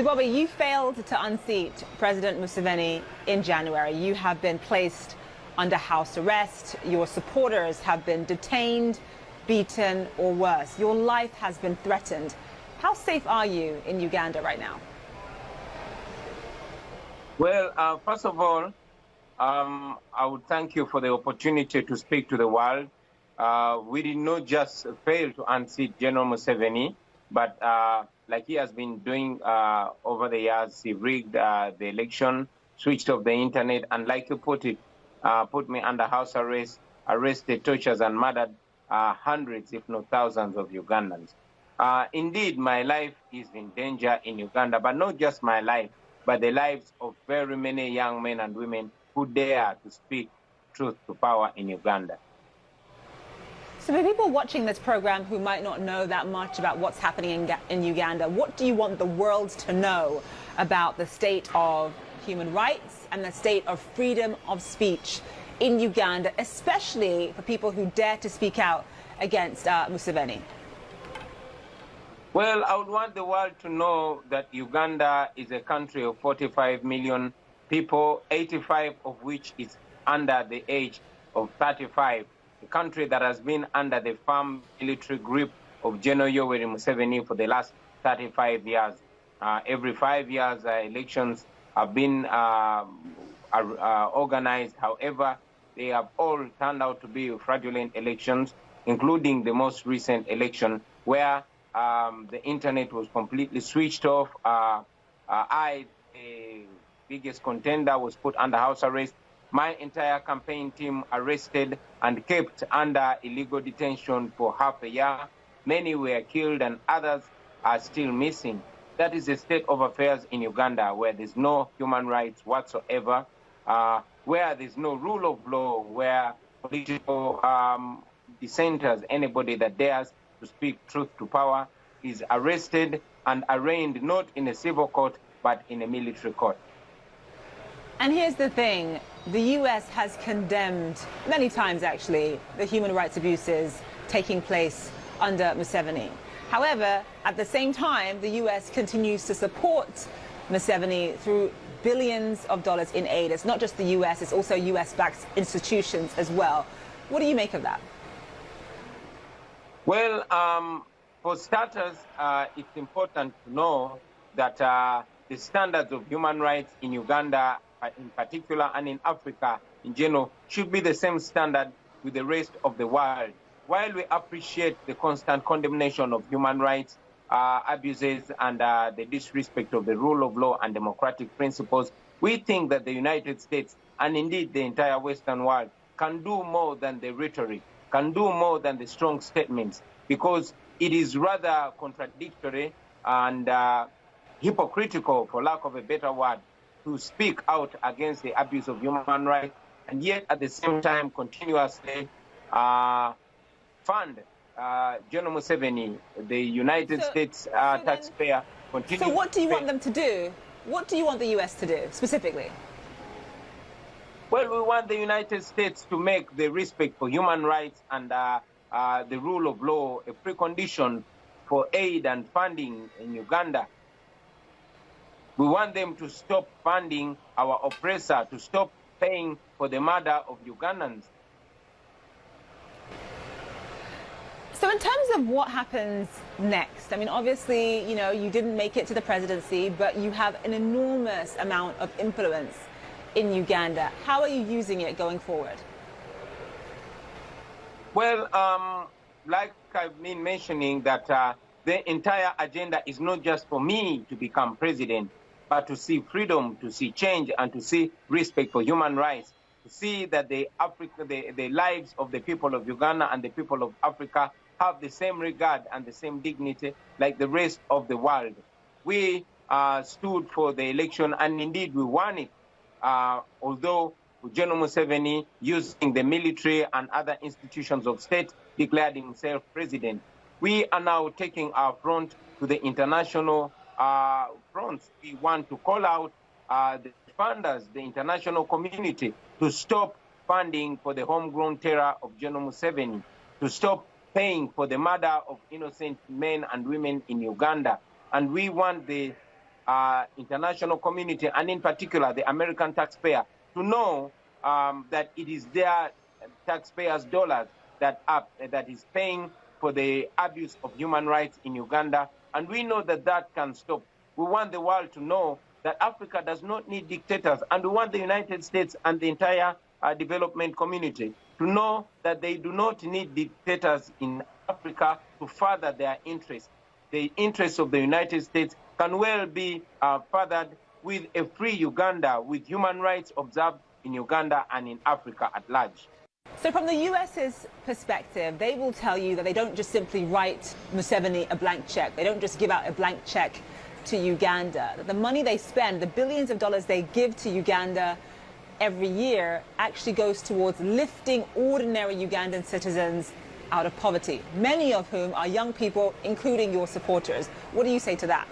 Bobi, you failed to unseat President Museveni in January. You have been placed under house arrest. Your supporters have been detained, beaten, or worse. Your life has been threatened. How safe are you in Uganda right now? Well, first of all, I would thank you for the opportunity to speak to the world. We did not just fail to unseat General Museveni, but like he has been doing over the years, he rigged the election, switched off the internet, and like you put it, put me under house arrest, arrested, tortured, and murdered hundreds, if not thousands, of Ugandans. Indeed, my life is in danger in Uganda, but not just my life, but the lives of very many young men and women who dare to speak truth to power in Uganda. So for people watching this program who might not know that much about what's happening in Uganda, what do you want the world to know about the state of human rights and the state of freedom of speech in Uganda, especially for people who dare to speak out against Museveni? Well, I would want the world to know that Uganda is a country of 45 million people, 85 of which is under the age of 35. A country that has been under the firm military grip of General Yoweri Museveni for the last 35 years. Every 5 years, elections have been organized. However, they have all turned out to be fraudulent elections, including the most recent election where the internet was completely switched off. I, the biggest contender, was put under house arrest. My entire campaign team arrested and kept under illegal detention for half a year. Many were killed and others are still missing. That is the state of affairs in Uganda, where there's no human rights whatsoever, where there's no rule of law, where political dissenters, anybody that dares to speak truth to power, is arrested and arraigned not in a civil court, but in a military court. And here's the thing, the US has condemned, many times actually, the human rights abuses taking place under Museveni. However, at the same time, the US continues to support Museveni through billions of dollars in aid. It's not just the US, it's also US-backed institutions as well. What do you make of that? Well, for starters, it's important to know that the standards of human rights in Uganda in particular and in Africa in general should be the same standard with the rest of the world. While we appreciate the constant condemnation of human rights abuses and the disrespect of the rule of law and democratic principles, we think that the United States and indeed the entire Western world can do more than the rhetoric, can do more than the strong statements, because it is rather contradictory and hypocritical, for lack of a better word, to speak out against the abuse of human rights and yet at the same time continuously fund General Museveni, the United States taxpayer. So what do you want them to do? What do you want the US to do specifically? Well, we want the United States to make the respect for human rights and the rule of law a precondition for aid and funding in Uganda. We want them to stop funding our oppressor, to stop paying for the murder of Ugandans. So in terms of what happens next, I mean, obviously, you know, you didn't make it to the presidency, but you have an enormous amount of influence in Uganda. How are you using it going forward? Well, like I've been mentioning, that the entire agenda is not just for me to become president, but to see freedom, to see change, and to see respect for human rights, to see that the lives of the people of Uganda and the people of Africa have the same regard and the same dignity like the rest of the world. We stood for the election, and indeed we won it, although General Museveni, using the military and other institutions of state, declared himself president. We are now taking our front to the international fronts. We want to call out the funders, the international community, to stop funding for the homegrown terror of General Museveni, to stop paying for the murder of innocent men and women in Uganda. And we want the international community, and in particular the American taxpayer, to know that it is their taxpayers' dollars that is paying for the abuse of human rights in Uganda, and we know that that can stop. We want the world to know that Africa does not need dictators, and we want the United States and the entire development community to know that they do not need dictators in Africa to further their interests. The interests of the United States can well be furthered with a free Uganda, with human rights observed in Uganda and in Africa at large. So from the US's perspective, they will tell you that they don't just simply write Museveni a blank check. They don't just give out a blank check to Uganda. The money they spend, the billions of dollars they give to Uganda every year, actually goes towards lifting ordinary Ugandan citizens out of poverty, many of whom are young people, including your supporters. What do you say to that?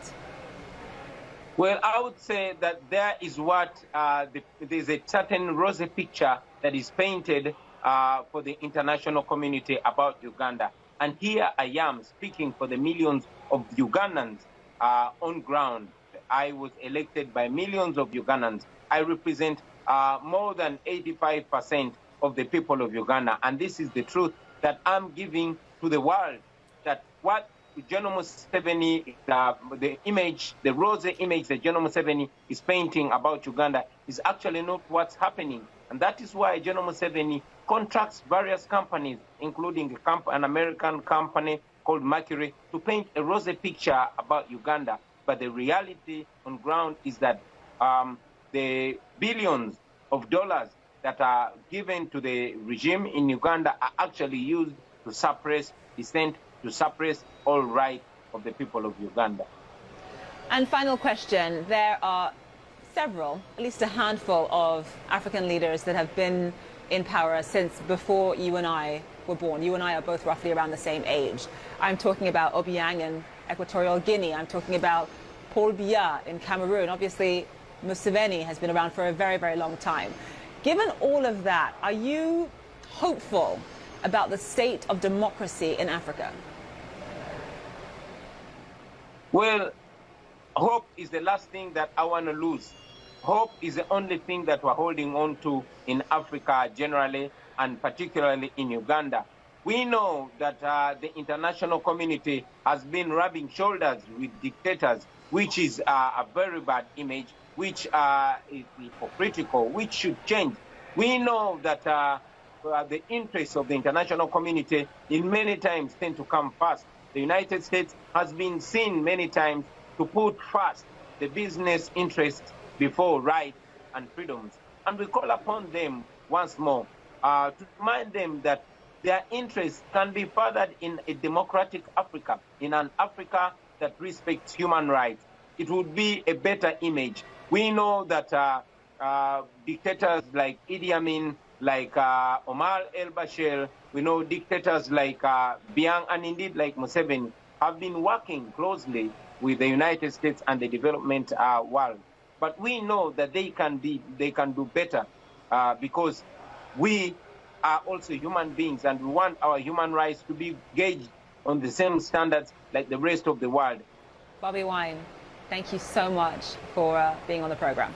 Well, I would say that there is there's a certain rosy picture that is painted for the international community about Uganda. And here I am speaking for the millions of Ugandans on ground. I was elected by millions of Ugandans. I represent more than 85% of the people of Uganda. And this is the truth that I'm giving to the world, that what General Museveni, the rosy image that General Museveni is painting about Uganda is actually not what's happening. And that is why General Museveni contracts various companies, including an American company called Mercury, to paint a rosy picture about Uganda. But the reality on ground is that the billions of dollars that are given to the regime in Uganda are actually used to suppress dissent, to suppress all rights of the people of Uganda. And final question, there are several, at least a handful of African leaders that have been in power since before you and I were born. You and I are both roughly around the same age. I'm talking about Obiang in Equatorial Guinea. I'm talking about Paul Biya in Cameroon. Obviously, Museveni has been around for a very, very long time. Given all of that, are you hopeful about the state of democracy in Africa? Well, hope is the last thing that I want to lose. Hope is the only thing that we're holding on to in Africa generally, and particularly in Uganda. We know that the international community has been rubbing shoulders with dictators, which is a very bad image, which is hypocritical, which should change. We know that the interests of the international community in many times tend to come first. The United States has been seen many times to put first the business interests before rights and freedoms. And we call upon them once more to remind them that their interests can be furthered in a democratic Africa, in an Africa that respects human rights. It would be a better image. We know that dictators like Idi Amin, like Omar el-Bashir, we know dictators like Biang and indeed like Museveni have been working closely with the United States and the development world. But we know that they can do better because we are also human beings, and we want our human rights to be gauged on the same standards like the rest of the world. Bobi Wine, thank you so much for being on the program.